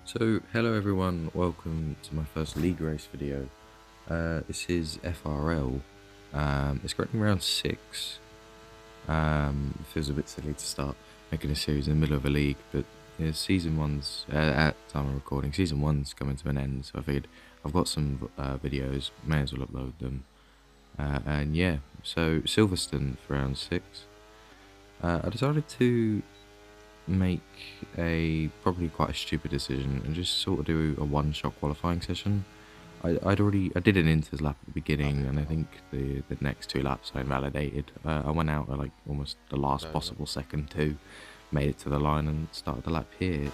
So, hello everyone, welcome to my first league race video. This is FRL. It's currently round 6. It feels a bit silly to start making a series in the middle of a league, but season 1's, at time of recording, season 1's coming to an end, so I figured I've got some videos, may as well upload them. And yeah, so Silverstone for round 6. I decided to make probably quite a stupid decision and just sort of do a one-shot qualifying session. I did an inters lap at the beginning, and I think the next 2 laps I invalidated. I went out at like almost the last possible second too, made it to the line and started the lap here.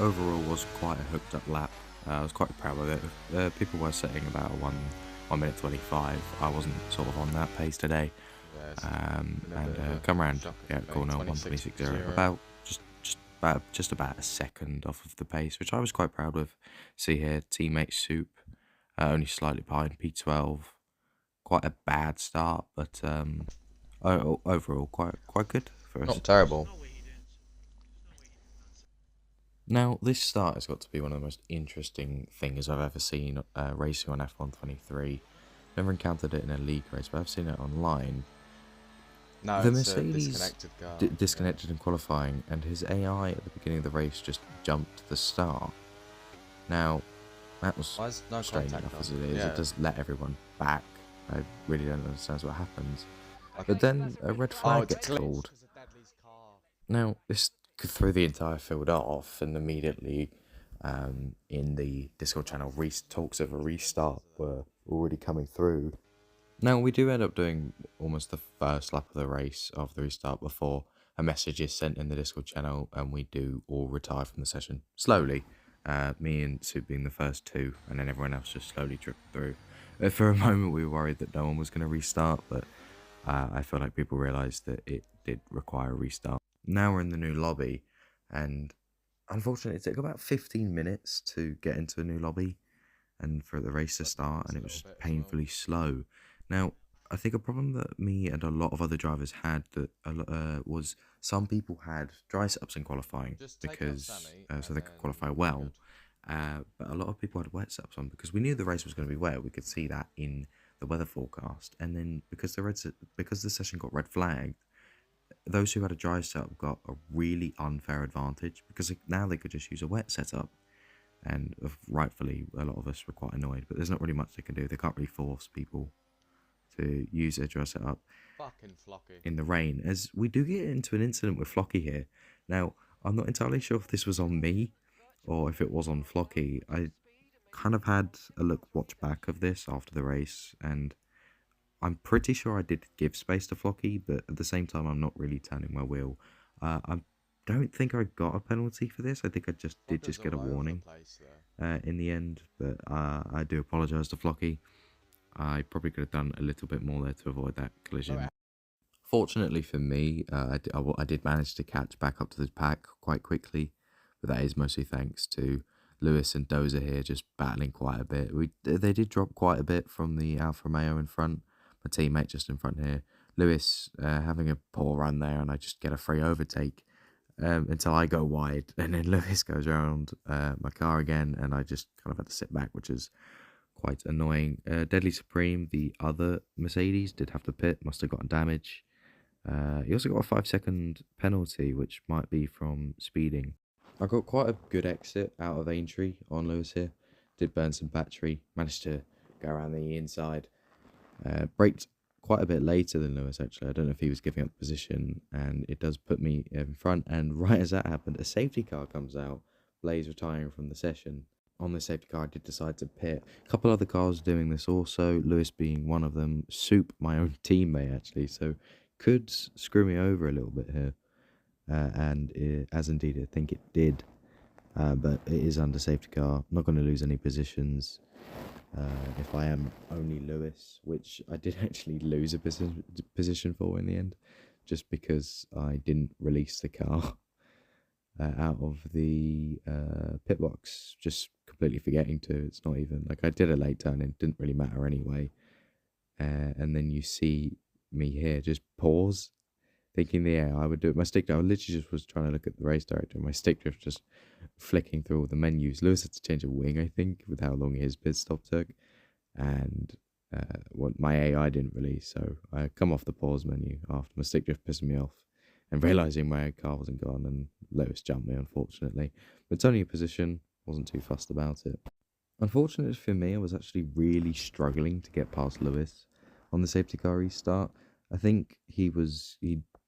Overall was quite a hooked up lap. I was quite proud of it. People were setting about 1 minute 25. I wasn't sort of on that pace today. Come around, corner 1:26.0, about just about a second off of the pace, which I was quite proud of. See here, teammate Soup, only slightly behind P12. Quite a bad start, but overall quite good for us. Not terrible. Now, this start has got to be one of the most interesting things I've ever seen racing on F123. Never encountered it in a league race, but I've seen it online. No, The it's Mercedes a disconnected car. Disconnected in qualifying, and his AI at the beginning of the race just jumped the start. Now, that was No strange enough as it is. Yeah. It does let everyone back. I really don't understand what happens. But then a red flag gets called. Now, this could throw the entire field off, and immediately in the Discord channel, talks of a restart were already coming through. Now, we do end up doing almost the first lap of the race of the restart before a message is sent in the Discord channel, and we do all retire from the session slowly. Me and Soup being the first 2, and then everyone else just slowly drifted through. For a moment, we were worried that no one was going to restart, but I feel like people realised that it did require a restart. Now we're in the new lobby, and unfortunately, it took about 15 minutes to get into a new lobby and for the race to start, and it was painfully slow. Now, I think a problem that me and a lot of other drivers had was some people had dry setups in qualifying because so they could qualify well, but a lot of people had wet setups on because we knew the race was going to be wet. We could see that in the weather forecast, and then because the session got red flagged, those who had a dry setup got a really unfair advantage because now they could just use a wet setup. And rightfully, a lot of us were quite annoyed, but there's not really much they can do. They can't really force people to use their dry setup in the rain, as we do get into an incident with Flocky here. Now, I'm not entirely sure if this was on me or if it was on Flocky. I kind of had a watch back of this after the race, and I'm pretty sure I did give space to Flocky, but at the same time, I'm not really turning my wheel. I don't think I got a penalty for this. I think I just did get a warning in the end, but I do apologise to Flocky. I probably could have done a little bit more there to avoid that collision. Fortunately for me, I did manage to catch back up to the pack quite quickly, but that is mostly thanks to Lewis and Dozer here just battling quite a bit. They did drop quite a bit from the Alfa Romeo in front. My teammate just in front here, Lewis having a poor run there, and I just get a free overtake until I go wide, and then Lewis goes around my car again, and I just kind of had to sit back, which is quite annoying. Deadly Supreme, the other Mercedes, did have to pit, must have gotten damage. He also got a 5-second penalty, which might be from speeding. I got quite a good exit out of Aintree on Lewis here. Did burn some battery, managed to go around the inside. Braked quite a bit later than Lewis, actually. I don't know if he was giving up the position, and it does put me in front. And right as that happened, a safety car comes out, Blaze retiring from the session. On the safety car, I did decide to pit. A couple other cars doing this also, Lewis being one of them. Soup, my own teammate, actually, so could screw me over a little bit here. As indeed I think it did. But it is under safety car. I'm not going to lose any positions. If I am only Lewis, which I did actually lose a position for in the end, just because I didn't release the car out of the pit box, just completely forgetting to. It's not even like I did a late turn, it didn't really matter anyway. And then you see me here just pause thinking the AI would do it. My stick, I literally just was trying to look at the race director, and my stick drift just flicking through all the menus. Lewis had to change a wing, I think, with how long his pit stop took, and what my AI didn't release. So I come off the pause menu after my stick drift pissing me off, and realizing my car wasn't gone, and Lewis jumped me, unfortunately. But it's only a position, wasn't too fussed about it. Unfortunately for me, I was actually really struggling to get past Lewis on the safety car restart. I think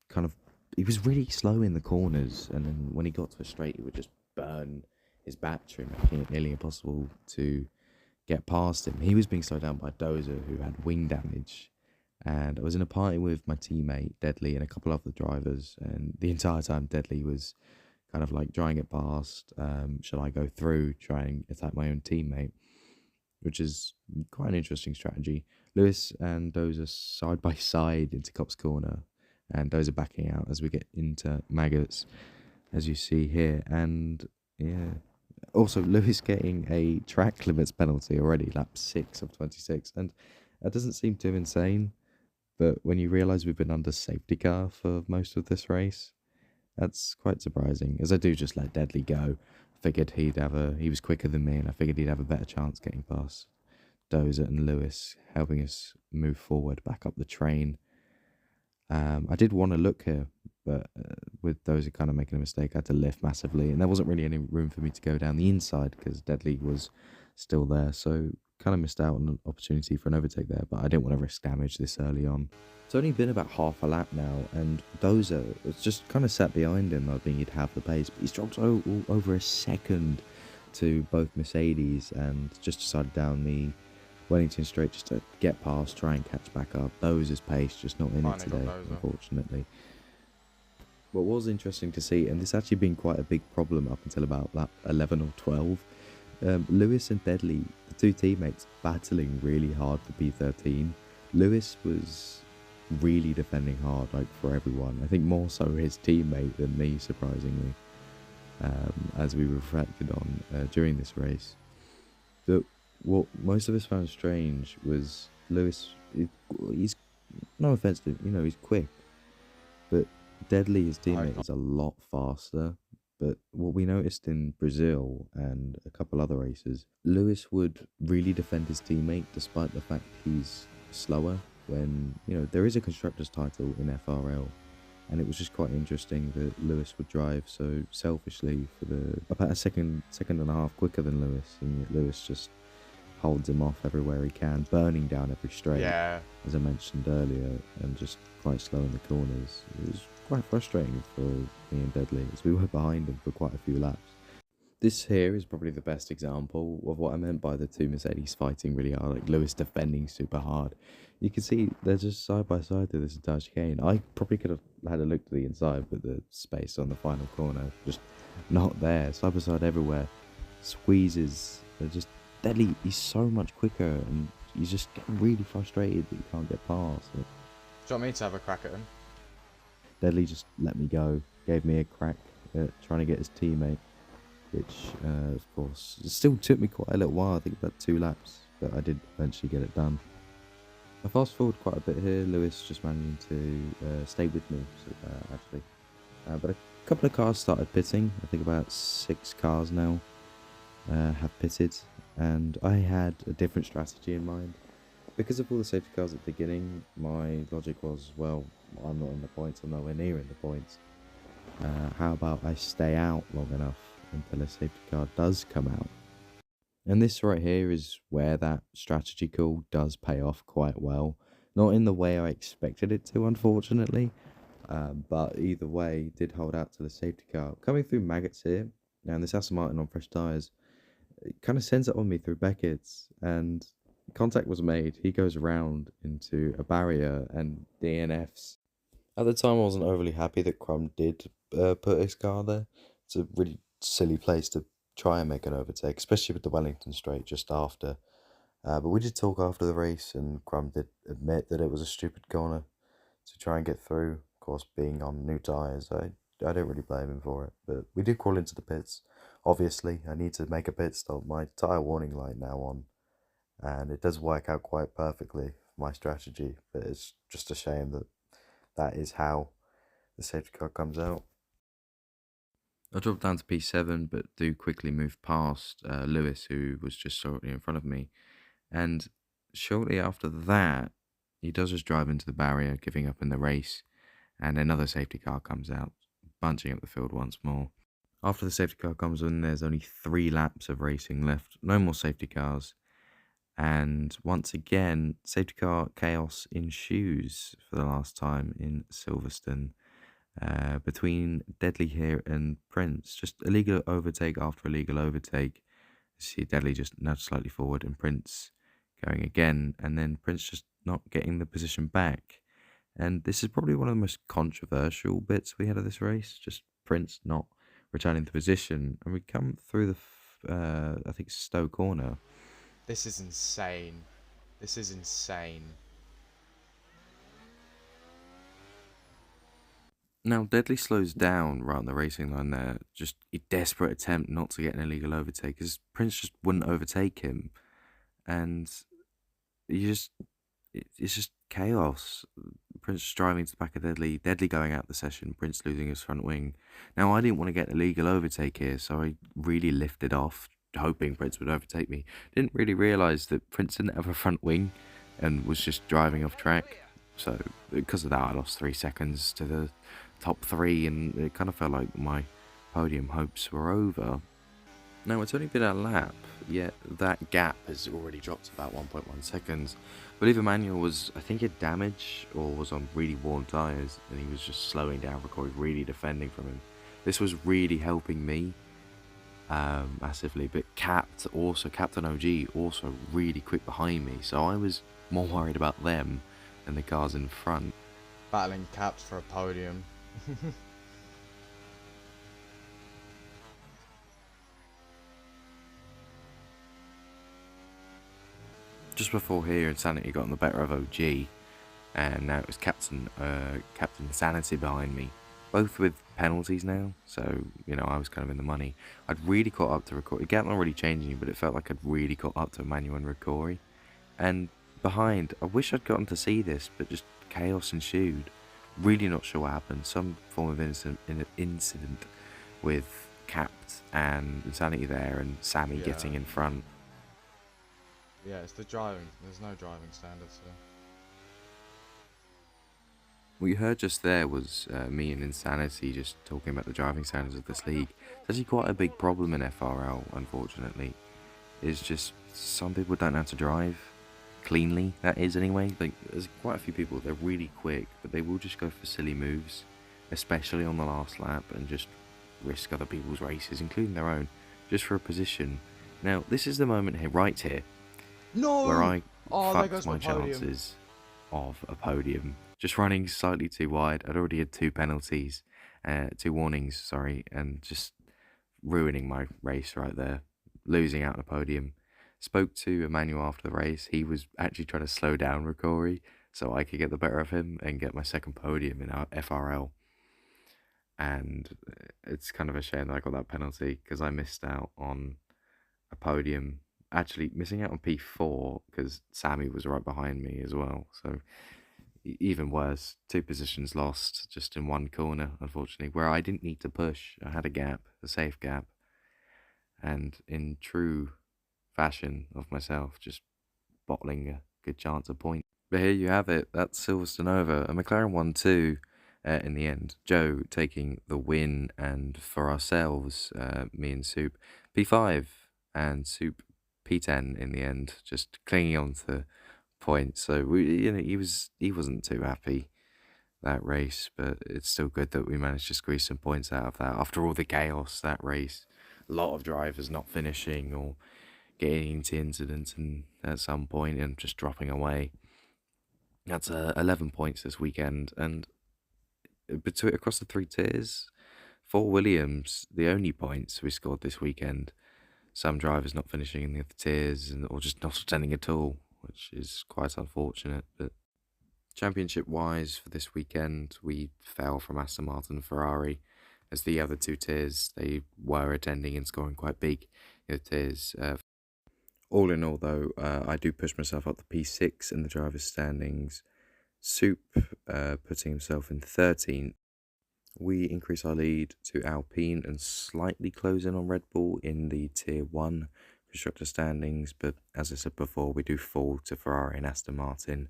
kind of he was really slow in the corners, and then when he got to a straight, he would just burn his battery, making it nearly impossible to get past him. He was being slowed down by Dozer, who had wing damage. And I was in a party with my teammate Deadly and a couple of other drivers, and the entire time Deadly was kind of like trying it past. Shall I go through, try and attack my own teammate? Which is quite an interesting strategy. Lewis and Dozer side by side into Cop's corner, and Dozer backing out as we get into Maggots, as you see here. And yeah, also Lewis getting a track limits penalty already, lap 6 of 26, and that doesn't seem too insane. But when you realise we've been under safety car for most of this race, that's quite surprising, as I do just let Deadly go. Figured he was quicker than me, and I figured he'd have a better chance getting past Dozer and Lewis, helping us move forward back up the train. I did want to look here, but with Dozer kind of making a mistake, I had to lift massively, and there wasn't really any room for me to go down the inside because Deadly was still there, so kind of missed out on an opportunity for an overtake there, but I didn't want to risk damage this early on. It's only been about half a lap now, and Dozer was just kind of sat behind him, hoping he'd have the pace, but he's dropped over a second to both Mercedes and just decided down the Wellington straight just to get past, try and catch back up. Dozer's pace just not in it today, unfortunately. What was interesting to see, and this actually been quite a big problem up until about lap 11 or 12, Lewis and Deadly, the two teammates, battling really hard for P13. Lewis was really defending hard, like, for everyone. I think more so his teammate than me, surprisingly, as we reflected on during this race. But what most of us found strange was Lewis, he's, no offense to him, he's quick, but Deadly, his teammate, is a lot faster. But what we noticed in Brazil and a couple other races, Lewis would really defend his teammate despite the fact he's slower when, there is a constructor's title in FRL. And it was just quite interesting that Lewis would drive so selfishly for about a second and a half quicker than Lewis, and yet Lewis just holds him off everywhere he can, burning down every straight, as I mentioned earlier, and just quite slow in the corners. It was quite frustrating for me and Deadly, as we were behind him for quite a few laps. This here is probably the best example of what I meant by the two Mercedes fighting really hard, like Lewis defending super hard. You can see they're just side by side through this entire chicane. I probably could have had a look to the inside, but the space on the final corner just not there. Side by side everywhere. Squeezes. They're just Deadly. He's so much quicker, and you just get really frustrated that you can't get past it. Do you want me to have a crack at him? Deadly just let me go, gave me a crack at trying to get his teammate, which, of course, it still took me quite a little while, I think about 2 laps, but I did eventually get it done. I fast forward quite a bit here, Lewis just managing to stay with me, actually. But a couple of cars started pitting. I think about 6 cars now have pitted, and I had a different strategy in mind. Because of all the safety cars at the beginning, my logic was, well, I'm not in the points, I'm nowhere near in the points. How about I stay out long enough until a safety car does come out? And this right here is where that strategy call does pay off quite well. Not in the way I expected it to, unfortunately, but either way, did hold out to the safety car. Coming through Maggots here, and this Aston Martin on fresh tyres, it kind of sends it on me through Beckett's, and contact was made. He goes around into a barrier and DNFs. At the time, I wasn't overly happy that Crumb did put his car there. It's a really silly place to try and make an overtake, especially with the Wellington straight just after. But we did talk after the race, and Crumb did admit that it was a stupid corner to try and get through. Of course, being on new tyres, I don't really blame him for it. But we did crawl into the pits. Obviously, I need to make a pit stop. My tyre warning light now on, and it does work out quite perfectly for my strategy. But it's just a shame that is how the safety car comes out. I drop down to P7, but do quickly move past Lewis, who was just shortly in front of me. And shortly after that, he does just drive into the barrier, giving up in the race. And another safety car comes out, bunching up the field once more. After the safety car comes in, there's only 3 laps of racing left. No more safety cars. And once again, safety car chaos ensues for the last time in Silverstone. Between Deadly here and Prince, just illegal overtake after illegal overtake. You see Deadly just nudge slightly forward and Prince going again, and then Prince just not getting the position back. And this is probably one of the most controversial bits we had of this race, just Prince not returning the position. And we come through the, I think, Stowe corner. This is insane. This is insane. Now, Deadly slows down right on the racing line there. Just a desperate attempt not to get an illegal overtake, because Prince just wouldn't overtake him. And it's just chaos. Prince driving to the back of Deadly, Deadly going out the session, Prince losing his front wing. Now, I didn't want to get a legal overtake here, so I really lifted off, hoping Prince would overtake me. Didn't really realise that Prince didn't have a front wing and was just driving off track. So, because of that, I lost 3 seconds to the top 3, and it kind of felt like my podium hopes were over. Now, it's only been a lap, yet that gap has already dropped to about 1.1 seconds. I believe Emmanuel was, I think, had damage or was on really worn tyres, and he was just slowing down Ricoy, really defending from him. This was really helping me massively, but Captain OG, also really quick behind me, so I was more worried about them than the cars in front. Battling Capt for a podium. Just before here, Insanity got on the better of OG, and now it was Captain Insanity behind me, both with penalties now, so, you know, I was kind of in the money. I'd really caught up to Ricory. The gap not really changing, but it felt like I'd really caught up to Emmanuel and Ricory. And behind, I wish I'd gotten to see this, but just chaos ensued. Really not sure what happened. Some form of incident with Capt and Insanity there, and Sammy getting in front. Yeah, it's the driving. There's no driving standards here. What you heard just there was me and Insanity just talking about the driving standards of this league. It's actually quite a big problem in FRL, unfortunately. It's just some people don't know how to drive cleanly, that is anyway. Like, there's quite a few people, they're really quick, but they will just go for silly moves, especially on the last lap, and just risk other people's races, including their own, just for a position. Now, this is the moment here, right here, where I fucked my chances of a podium. Just running slightly too wide. I'd already had 2 penalties, 2 warnings, sorry, and just ruining my race right there, losing out on a podium. Spoke to Emmanuel after the race. He was actually trying to slow down Ricory so I could get the better of him and get my second podium in our FRL. And it's kind of a shame that I got that penalty, because I missed out on a podium. Actually, missing out on P4 because Sammy was right behind me as well. So even worse, 2 positions lost just in 1 corner, unfortunately, where I didn't need to push. I had a gap, a safe gap. And in true fashion of myself, just bottling a good chance of point. But here you have it. That's Silverstone over. A McLaren 1-2 in the end. Joe taking the win, and for ourselves, me and Soup, P5, and Soup P10 in the end, just clinging on to points. So he wasn't too happy that race, but it's still good that we managed to squeeze some points out of that after all the chaos that race. A lot of drivers not finishing or getting into incidents and at some point and just dropping away. That's 11 points this weekend, and across the 3 tiers, for Williams, the only points we scored this weekend. Some drivers not finishing in the other tiers, or just not attending at all, which is quite unfortunate. But championship-wise for this weekend, we fell from Aston Martin and Ferrari, as the other 2 tiers, they were attending and scoring quite big. The other tiers, all in all, though, I do push myself up to P6 in the drivers' standings. Soup putting himself in 13th. we increase our lead to Alpine and slightly close in on Red Bull in the Tier 1 constructor standings, but as I said before, we do fall to Ferrari and Aston Martin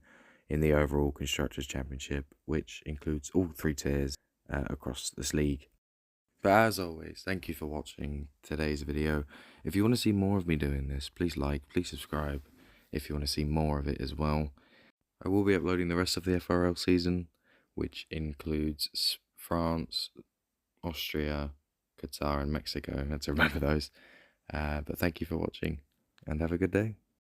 in the overall Constructors' Championship, which includes all 3 tiers across this league. But as always, thank you for watching today's video. If you want to see more of me doing this, please like, please subscribe if you want to see more of it as well. I will be uploading the rest of the FRL season, which includes France, Austria, Qatar and Mexico. I had to remember those. But thank you for watching and have a good day.